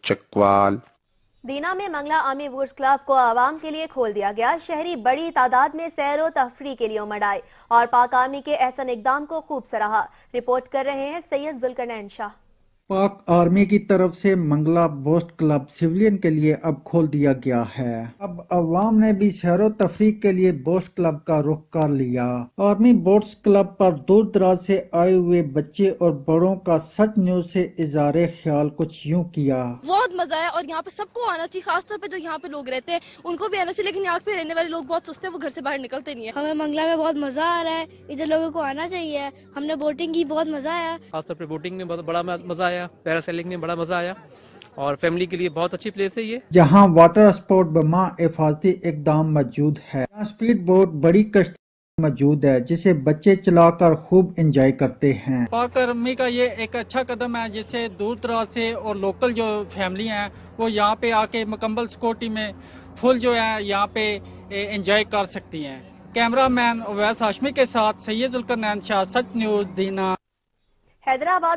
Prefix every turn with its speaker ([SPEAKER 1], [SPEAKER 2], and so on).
[SPEAKER 1] चकवाल।
[SPEAKER 2] दीना में Mangla army woods club को आवाम के लिए खोल दिया गया। शहरी बड़ी तादाद में सैर व तफरी के लिए उमड़ आए और पाक आर्मी के एहसन इकदाम को खूब सराहा। रिपोर्ट कर रहे हैं सैयद जुल्करनैन शाह।
[SPEAKER 3] पाक आर्मी की तरफ से मंगला बोस्ट क्लब सिविलियन के लिए अब खोल दिया गया है। अब अवाम ने भी सैरो तफरीह के लिए बोस्ट क्लब का रुख कर लिया। आर्मी बोस्ट क्लब पर दूर दराज से आए हुए बच्चे और बड़ों का सच न्यूज से इज़हारे ख्याल कुछ यूं किया।
[SPEAKER 4] बहुत मजा है और यहाँ पे सबको आना चाहिए, खासतौर पे जो यहाँ पे लोग रहते हैं उनको भी आना चाहिए, लेकिन यहाँ पे रहने वाले लोग बहुत सुस्त हैं, वो घर से बाहर निकलते नहीं है।
[SPEAKER 5] हमें मंगला में बहुत मजा आ रहा है, इधर लोगों को आना चाहिए। हमने बोटिंग की, बहुत मजा आया।
[SPEAKER 6] खासतौर पे बोटिंग में बहुत बड़ा मजा आया, पैरासेलिंग में बड़ा मजा आया और फैमिली के लिए बहुत अच्छी प्लेस है ये।
[SPEAKER 3] जहां वाटर स्पोर्ट बमा हिफाजती इकदाम मौजूद है। यहाँ स्पीड बोट बड़ी कश्ती मौजूद है जिसे बच्चे चलाकर खूब एंजॉय करते हैं।
[SPEAKER 7] पाक आर्मी का ये एक अच्छा कदम है जिससे दूर दराज से और लोकल जो फैमिली हैं वो यहाँ पे आके मुकम्मल सिक्योरिटी में फुल जो है यहाँ पे एंजॉय कर सकती हैं। कैमरा मैन उवैस हाशमी के साथ सैयद जुल्करनैन शाह, सच न्यूज़, दीना।
[SPEAKER 2] हैदराबाद